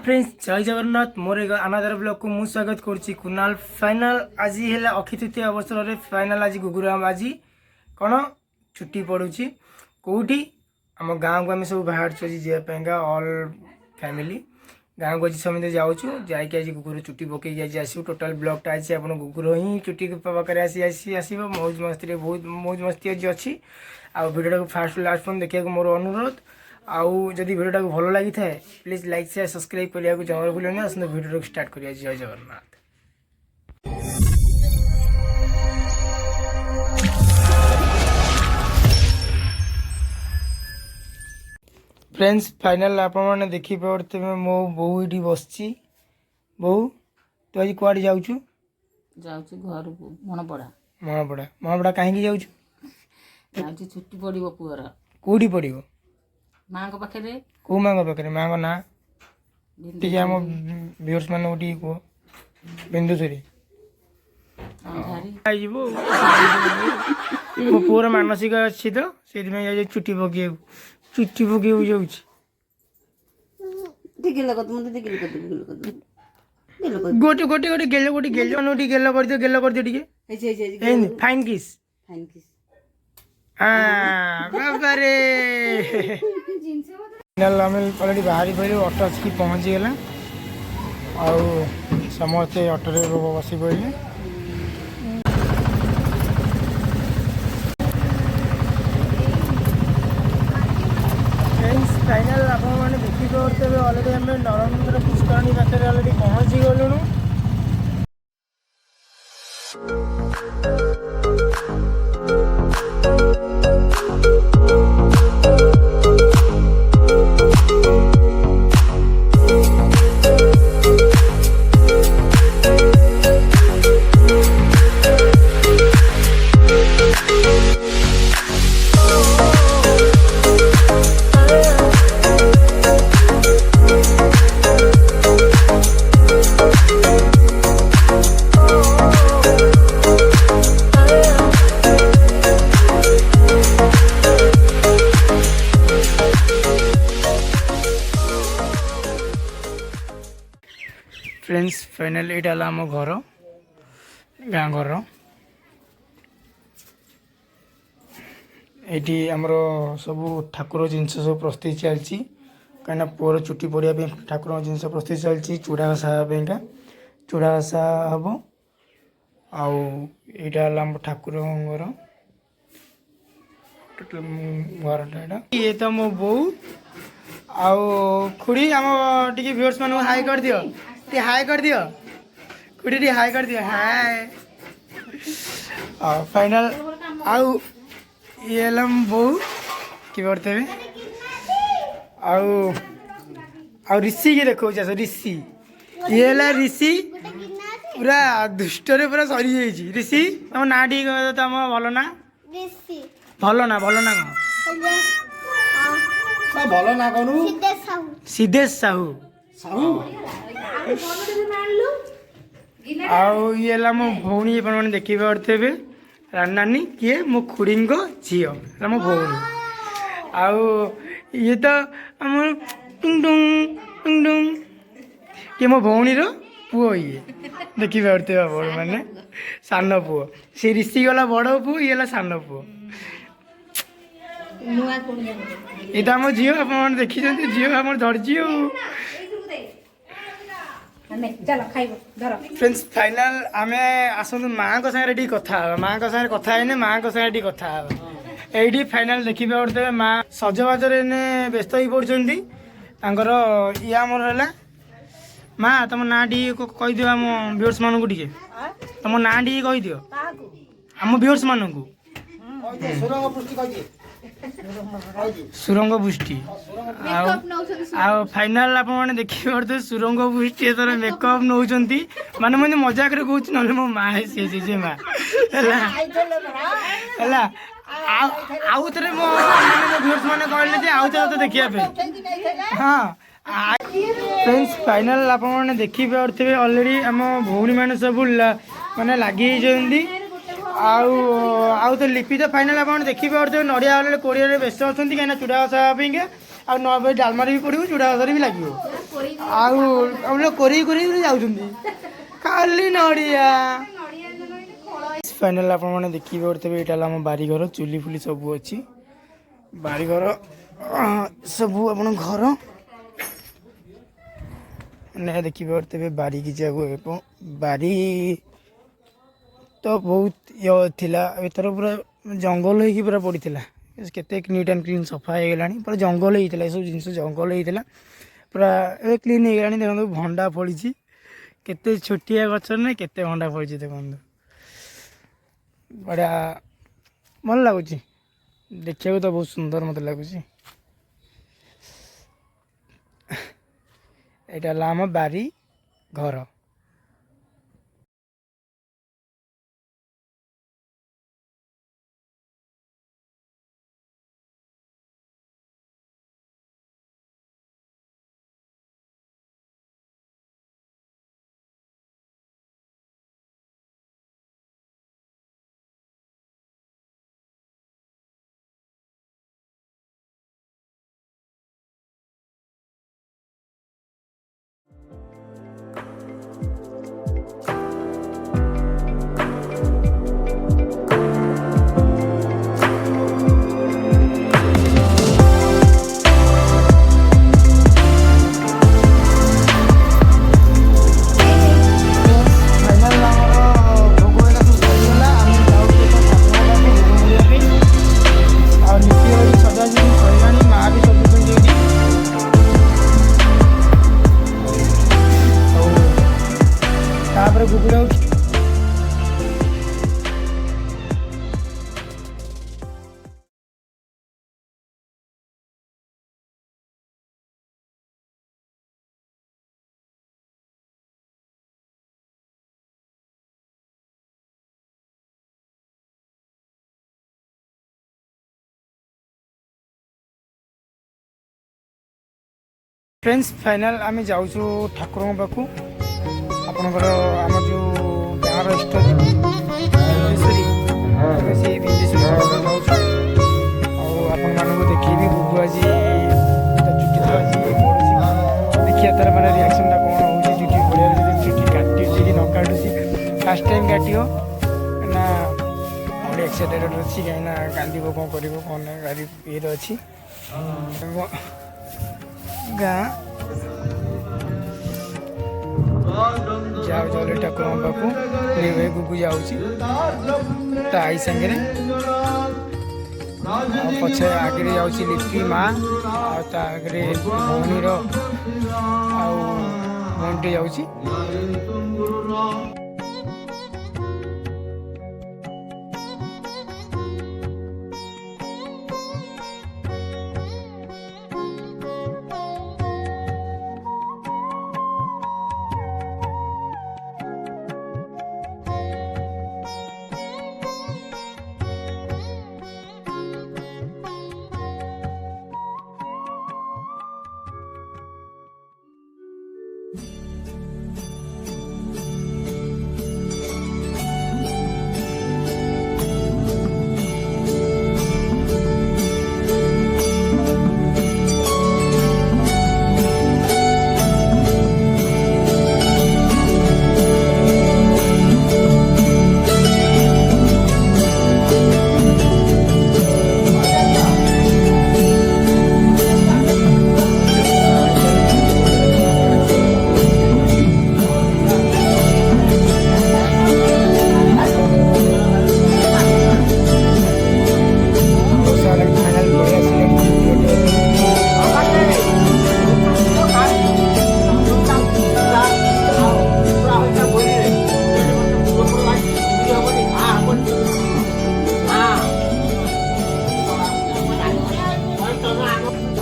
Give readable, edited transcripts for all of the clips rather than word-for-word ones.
Friends जय जगन्नाथ मोर एक अनादर blog को मुझे स्वागत करुच्ची कुनाल फाइनाल आज है अक्षय तृतीया अवसर में फाइनाल आज गुगुराम आज कौन छुट्टी पड़ुची कौटी आम गाँव को आम सब बाहर जावाईका ऑल फैमिली गाँव को आज समझे जाऊँ जाकि आज गुगुर छुट्टी पकई आज आसू टोटाल ब्लॉगटा आज आप गुगुर ही छुट्टी पाखे आसी मौज मस्ती बहुत मौज मस्ती आज अच्छी आ भिडियो को फास्ट लास्ट पर्यंत देखा मोर अनुरोध आउ जदि भिडियोटा को भल लगी था प्लीज लाइक शेयर सब्सक्राइब करने को जमा भूलनी आसते भिडियो को स्टार्ट करिए। जय जगन्नाथ। फ्रेंड्स फाइनल आप देखी पारे मो बो ये बस बो तू आज कौड़ जाऊँ घर मनपड़ा मनपड़ा मनपड़ा कहीं जाऊँ छुट्टी पड़ो पुअर कौटी पड़ो माँ पाखे कौ माँ पाखे माँ को ना टी आम व्यूअर्स मान कह बिंदुश्री मो पुअर मानसिक अच्छी तो से चुट्टी पके जाऊँ गोटे गोटे गोटे गेल गोटे गेल गेल कर गेल कर फाइन किस हाँ बाबा रे ऑलरेडी बाहरी पड़े ऑटो आसिक पहुँची गला आउ समस्ते ऑटो बसी पड़े फाइनाल आप देखी पारे ऑलरेडी आम नरेंद्र पुष्करणी पाखे ऑलरेडी पहुँची गलुणु फ्रेंड्स फाइनल यहाँ आम घर गाँ घर ये आमर सब ठाकुर जिनस सब प्रस्तुति चलती कहीं पुअर चुट्टी पड़ा ठाकुर जिनस प्रस्तुति चलती चूड़ा घसा चूड़ा घसा हम आईटा आम ठाकुर घर घरटा ये तो मो बो खुड़ी आम टी व्यूअर्स मान हाई कर दियो हाय कर दियो खुड़ी टी हाय कर दियो हाय फाइनल आउ ये बो कि करते आउ ऋषि के देखो ऋषि ये ऋषि पूरा दुष्टरे पूरा सरी जाइए ऋषि तुम ना टी तुम भल ना भल ना कौन भल ना कौन सिद्धेश साहू आउ ये मो भौणी मैंने देखी पारे रानी किए मो खुड़ी झील मो भौणी आउ ये तो आम टुंग टुंग टुंग टुंग किए मो भौणी पुओ ये देखी पारे बड़ मैंने सान पुओ से ऋषि गला बड़ पुओ ये सान पुओ ये तो आम झील आप देखी झील आम धरजी फ्रेंड्स फाइनल आम आसतु माँ को सागे कथा माँ को सागे कथा है माँ को सागे कथा ये फाइनल देखी पारे माँ सजबाज व्यस्त हो पड़ती ये आमर है माँ तुम ना टी कहीदि आम व्यूअर्स मान को टे तुम ना टी कहीदि आम व्यूअर्स मान को सुरंग पुष्टि फाइनाल आप देखी पारे सुरंग पुष्टि एथर मेकअप नौ माने मुझे मजाक कहूँ ना मो माँ सी माँ आउ थे मो व्यूअर्स मैंने कहले आउ थे देखा हाँ फ्रेंड्स फाइनाल आप देखी पारे ऑलरेडी आम भौणी मैंने सब माने लगी आउ तो लिपि तो फाइनाल आप देखी पारे नड़िया ऑलरेडी कोड़िया व्यस्त अच्छा कहीं चूड़ा घसा ଆଉ ନ ଭାଇ ଡାଲମାରେ ବି ପଡ଼ିବ ଚୁଡ଼ା ଭାତରେ ବି ଲାଗିବ ଆଉ ଆମର କୋରେଇ ଯାଉଛନ୍ତି ଖାଲି ନଡ଼ିଆ। ଫାଇନାଲ ଆପଣମାନେ ଦେଖିବେ ପାରୁଥିବେ ଏଇଟା ହେଲା ଆମ ବାରିଘର ଚୁଲି ଫୁଲି ସବୁ ଅଛି ବାରିଘର ସବୁ ଆପଣ ଘର ମାନେ ଦେଖିପାରୁଥିବେ ବାରି କିଛି ଏବଂ ବାରି ତ ବହୁତ ଥିଲା ଏଥର ପୁରା ଜଙ୍ଗଲ ହେଇକି ପୁରା ପଡ଼ିଥିଲା କେତେ ନିଟ୍ ଆଣ୍ଡ କ୍ଲିନ୍ ସଫା ହେଇଗଲାଣି ପୁରା ଜଙ୍ଗଲ ହେଇଥିଲା ଏସବୁ ଜିନିଷ ଜଙ୍ଗଲ ହେଇଥିଲା ପୁରା ଏବେ କ୍ଲିନ୍ ହେଇଗଲାଣି ଦେଖନ୍ତୁ ଭଣ୍ଡା ଫଳିଛି କେତେ ଛୋଟିଆ ଗଛରେ ନାହିଁ କେତେ ଭଣ୍ଡା ଫଳିଛି ଦେଖନ୍ତୁ ବଢ଼ିଆ ଭଲ ଲାଗୁଛି ଦେଖିବାକୁ ତ ବହୁତ ସୁନ୍ଦର ମୋତେ ଲାଗୁଛି। ଏଇଟା ହେଲା ଆମ ବାରି ଘର। फ्रेंड्स फाइनाल आम जाऊँ ठाकुर पाखु आपणकर आम जो गाँव इष्ट देवी से बिंदेश्वरी जाऊँ आपको देखी गुगु आज चुटी तो आज पड़ू देखिए तार मैंने रिएक्शन टा कौन हो चुटी पड़ा चुटी काटुची कि न काटुची फास्ट टाइम काटियो ना बड़े एक्साइटेड अच्छी कहीं कांद कौन कर कौन गाड़ी ये अच्छी गाँ जाओ जाओ ठाकुर पाखु गुगु जाऊँगी ता आई सांगे पछे आगे जाऊँगी लिपि माँ आगे भौणीर आउटे जाऊँगी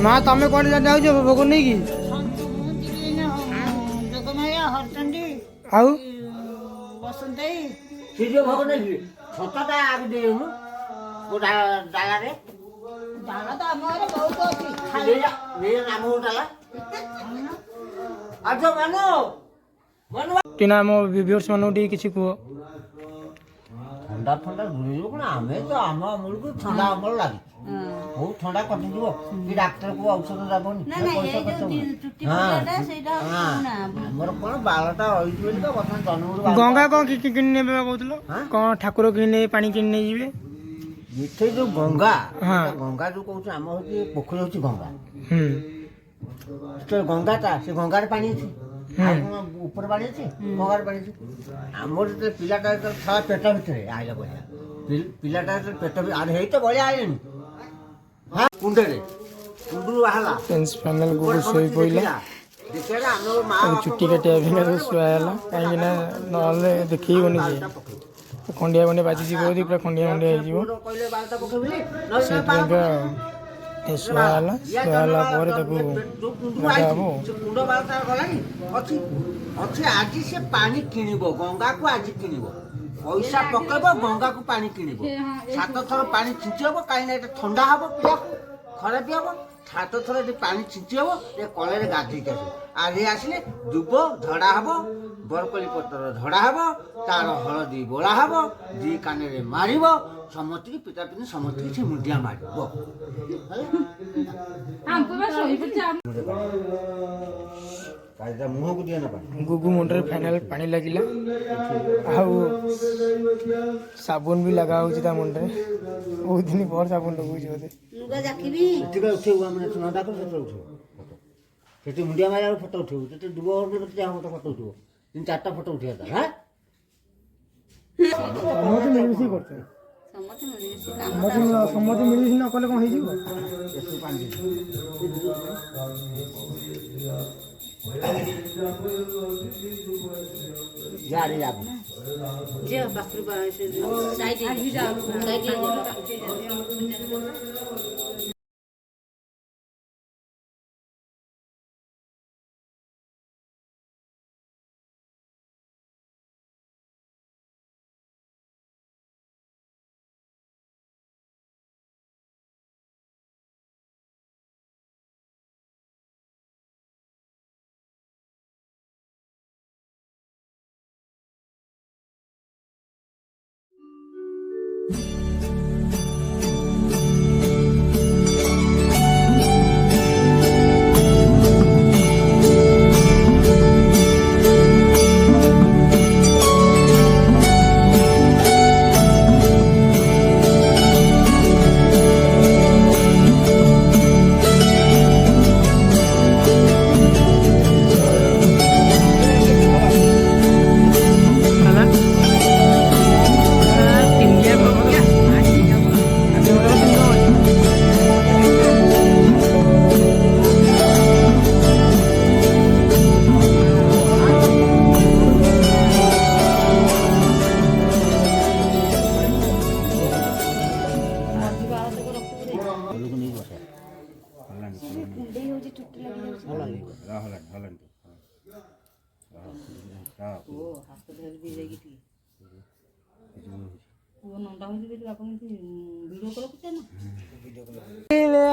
माँ तुम कौन जाओ भोग नहीं कि आउ भोग नहीं छता आगे दे डाला रे डाला तो हमारे बहुत अच्छी खाली मेरा नाम हो डाला अच्छा मनो मनो टीना मो व्यूअर्स मानो टी किछि को ଥଣ୍ଡା ଫଣ୍ଡା ଦୂରେଇବ କ'ଣ ଆମେ ତ ଆମ ଅମଳକୁ ଥଣ୍ଡା ଅମଳ ଲାଗିଛି ବହୁତ ଥଣ୍ଡା କଟିଯିବ କି ଡାକ୍ତରକୁ ଔଷଧ ଦେବନି ପଇସା ଖର୍ଚ୍ଚ ଆମର କ'ଣ ବାଳଟା ରହିଛି ବୋଲି ତ ବର୍ତ୍ତମାନ ଜନ୍ମରୁ ଗଙ୍ଗା କ'ଣ କିଣି ନେବେ କହୁଥିଲ କ'ଣ ଠାକୁର କିଣି ନେବେ ପାଣି କିଣି ନେଇଯିବେ ଏଠି ଯୋଉ ଗଙ୍ଗା ଗଙ୍ଗା ଯୋଉ କହୁଛୁ ଆମ ହଉଛି ପୋଖରୀ ହଉଛି ଗଙ୍ଗା ଗଙ୍ଗାଟା ସେ ଗଙ୍ଗାରେ ପାଣି ଅଛି ଉପରେ ପାଣି ଅଛି ଗଙ୍ଗାରେ ପାଣି ଅଛି ଆମର ଯେତେବେଳେ ପିଲାଟା ଯେତେବେଳେ ଥରେ ପେଟ ଭିତରେ ଆଇଲା ବଳିଆ ପିଲାଟା ଯେତେବେଳେ ପେଟ ଆରେ ହେଇ ତ ବଳିଆ ଆଇଲେଣି କୁଣ୍ଡରେ କୁଣ୍ଡରୁ ବାହାରିଲା ଫାଇନାଲ ଗୁଗୁ ଶୋଇ ପଇଲା ଚୁଟି କାଟିବା ପାଇଁ ଶୁଆ ହେଲା କାହିଁକି ନା ନହେଲେ ଦେଖେଇବନି ଯେ ଖଣ୍ଡିଆ ଖଣ୍ଡିଆ ବାଜିଯିବ ଯଦି ପୁରା ଖଣ୍ଡିଆ ଖଣ୍ଡିଆ ହେଇଯିବ ସେଥିପାଇଁକା ଶୁଆ ହେଲା ପରେ ତାକୁ ଲଗା ହବ କୁଣ୍ଡ ବାଳଟା ଗଲାଣି ଅଛି ଆଜି ସେ ପାଣି କିଣିବ ଗଙ୍ଗାକୁ ଆଜି କିଣିବ ପଇସା ପକେଇବ ଗଙ୍ଗାକୁ ପାଣି କିଣିବ 7 ଥର ପାଣି ଛିଞ୍ଚି ହବ କାହିଁକିନା ଏଟା ଥଣ୍ଡା ହବ ପିଲାକୁ ଖରାପ ହବ 7 ଥର ଏଠି ପାଣି ଛିଞ୍ଚି ହବ ଏ କଳରେ ଗାଧେଇକି ଆସିବ ଆଜି ଆସିଲେ ଦୁବ ଝଡ଼ା ହବ ବରକୋଳି ପତ୍ର ଝଡ଼ା ହବ ତାର ହଳଦୀ ବୋଳା ହବ 2 କାନରେ ମାରିବ ସମସ୍ତଙ୍କୁ ପିତା ପିତା ସମସ୍ତଙ୍କୁ ସେ ମୁଣ୍ଡିଆ ମାରିବ ମୁହଁକୁ ଦିଏ ନା ପାଣି ଗୁଗୁ ମୁଣ୍ଡରେ ଫାଇନାଲ ପାଣି ଲାଗିଲା ଆଉ ସାବୁନ ବି ଲଗା ହଉଛି ତା ମୁଣ୍ଡରେ ବହୁତ ଦିନ ପରେ ସାବୁନ ଲଗାଉଛି ବୋଧେ ଉଠେଇବୁ ଆମେ ସେଠି ମୁଣ୍ଡିଆ ମାରିଲା ଫଟୋ ଉଠେଇବୁ ସେଠି ଡୁବ ଫଟୋ ଉଠିବ 3-4ଟା ଫଟୋ ଉଠେଇବା ତାର ସମସ୍ତେ ମିଳିମିଶି କରୁଛନ୍ତି ସମସ୍ତେ ମିଳିମିଶି ନ କଲେ କ'ଣ ହେଇଯିବ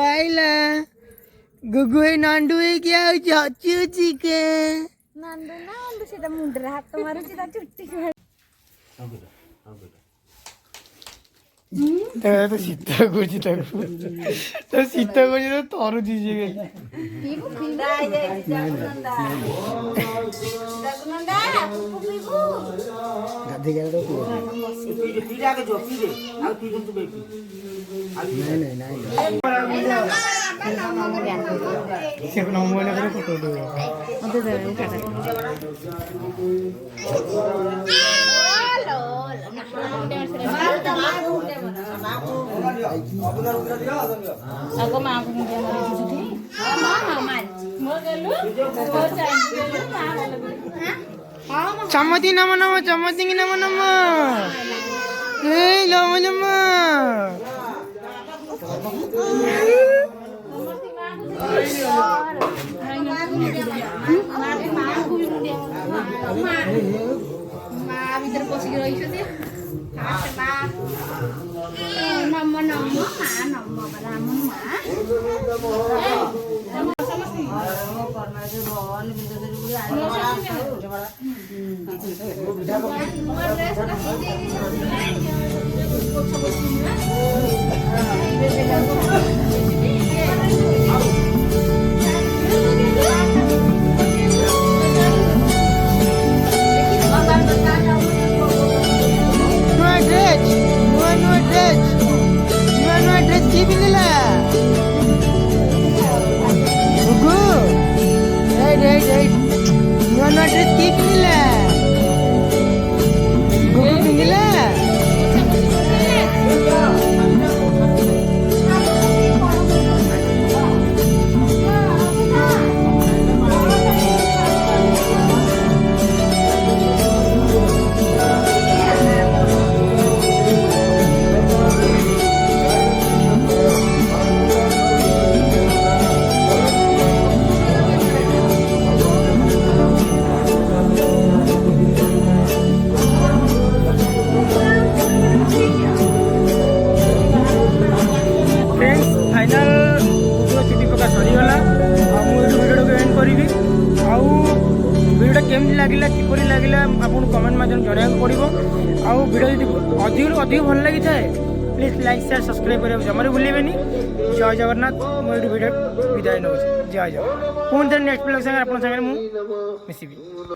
ଆଇଲା ଗୁଗୁ ଏଇ ନାଣ୍ଡୁ ହେଇକି ଆଉଛି ହଚୁଛି କେ ନାଣ୍ଡୁ ନା ଅଣ୍ଡୁ ସେଟା ମୁଣ୍ଡରେ ହାତ ମାରୁଛି ତା ଚୁଟି ତ ଶୀତ କରୁଛି ତାକୁ ତ ଶୀତ କରୁଛି ତ ତରୁଛି ସିଏ ସେ ନମ୍ବର ପରେ ଫଟୋ ଆଗ ମାଆକୁ ମୁଣ୍ଡିଆ ଚମତି ନମ ନମ ଚମତି ନମ ନମ ନମ ନମ ଭିତରେ ପଶିକି ରହିଛନ୍ତି ନମ ନମ ମା ନମ ରାମ ମା केमती लगिला किपरि लगिला आपन कमेंट माध्यम जणाइବାକୁ पड़िबो आउ वीडियो जदि अधिक अधिक भल लागि थाए प्लीज लाइक शेयर सब्सक्राइब करियो जमारे भूलिबेनी। जय जगन्नाथ मोर वीडियो विदाय नौ जय जगन्नाथ पुन नेक्स्ट ब्लॉग संगे आपन संगे मु मिसिबी।